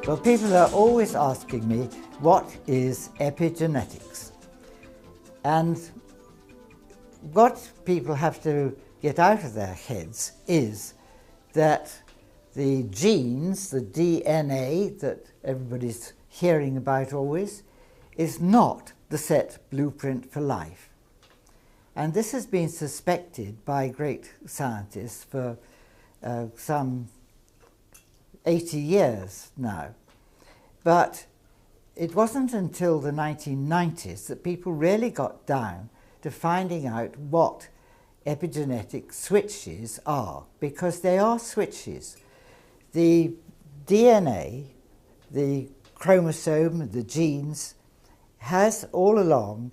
Well, people are always asking me, what is epigenetics? And what people have to get out of their heads is that the genes, the DNA that everybody's hearing about always, is not the set blueprint for life. And this has been suspected by great scientists for some 80 years now. But it wasn't until the 1990s that people really got down to finding out what epigenetic switches are, because they are switches. The DNA, the chromosome, the genes, has all along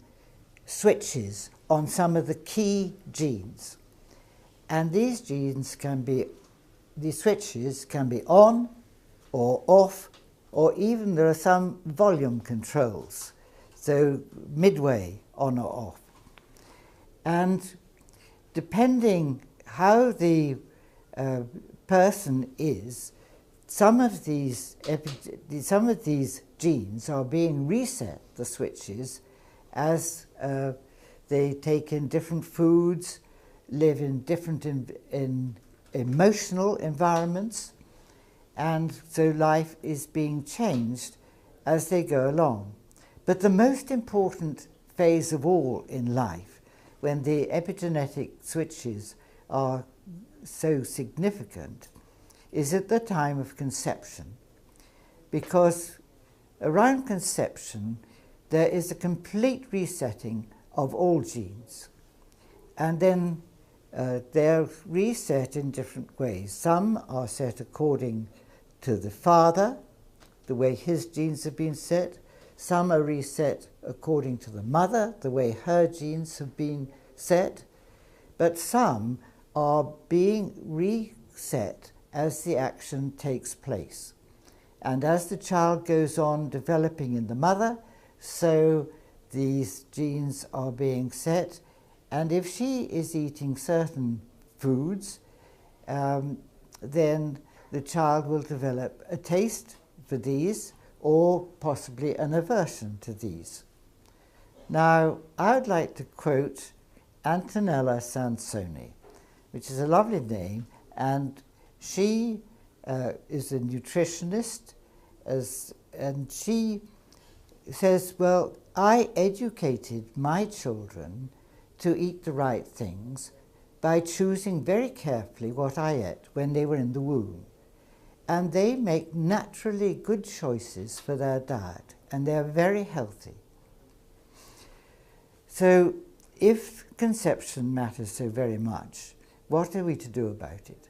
switches on some of the key genes. And these genes can be, these switches can be on or off, or even there are some volume controls, so midway on or off. And depending how the person is, some of these genes are being reset, the switches, as they take in different foods, live in different emotional environments, and so life is being changed as they go along. But the most important phase of all in life, when the epigenetic switches are so significant, is at the time of conception. Because around conception there is a complete resetting of all genes. And then they're reset in different ways. Some are set according to the father, the way his genes have been set. Some are reset according to the mother, the way her genes have been set. But some are being reset as the action takes place. And as the child goes on developing in the mother, so these genes are being set. And if she is eating certain foods, then the child will develop a taste for these, or possibly an aversion to these. Now, I would like to quote Antonella Sansoni, which is a lovely name, and she is a nutritionist, and she says, well, I educated my children to eat the right things by choosing very carefully what I ate when they were in the womb. And they make naturally good choices for their diet, and they're very healthy. So if conception matters so very much, what are we to do about it?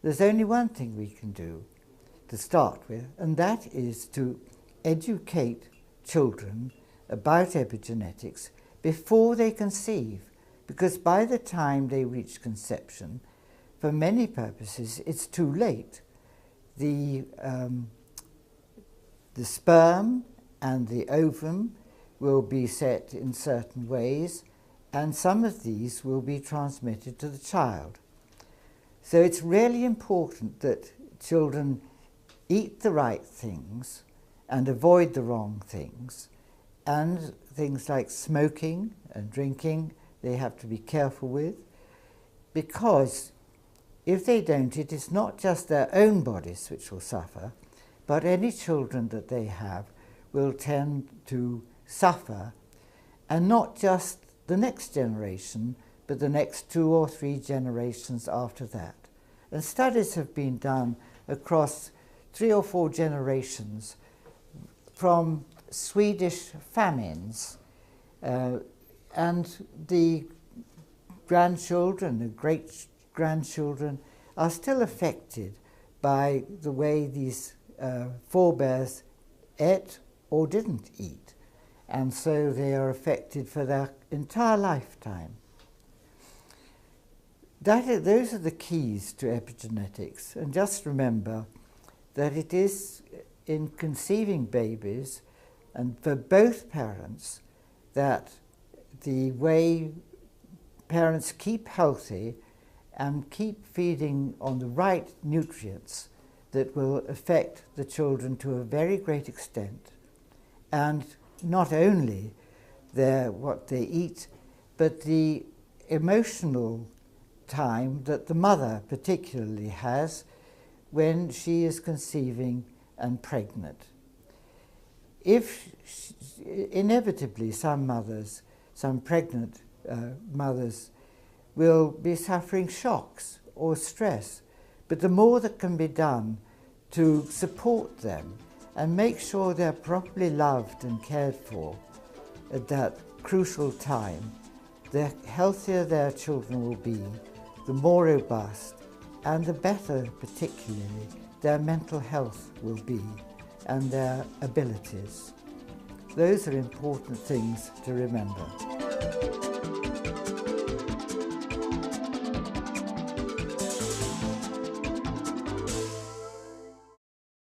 There's only one thing we can do to start with, and that is to educate children about epigenetics before they conceive, because by the time they reach conception, for many purposes, it's too late. The sperm and the ovum will be set in certain ways, and some of these will be transmitted to the child. So it's really important that children eat the right things and avoid the wrong things, and things like smoking and drinking they have to be careful with, because if they don't, it is not just their own bodies which will suffer, but any children that they have will tend to suffer, and not just the next generation, but the next 2 or 3 generations after that. And studies have been done across 3 or 4 generations, from Swedish famines, and the grandchildren, the great-grandchildren, are still affected by the way these forebears ate or didn't eat. And so they are affected for their entire lifetime. Those are the keys to epigenetics. And just remember that it is in conceiving babies, and for both parents, that the way parents keep healthy and keep feeding on the right nutrients, that will affect the children to a very great extent, and not only what they eat, but the emotional time that the mother particularly has when she is conceiving and pregnant. Inevitably some pregnant mothers will be suffering shocks or stress, but the more that can be done to support them and make sure they're properly loved and cared for at that crucial time, the healthier their children will be, the more robust, and the better, particularly, their mental health will be and their abilities. Those are important things to remember.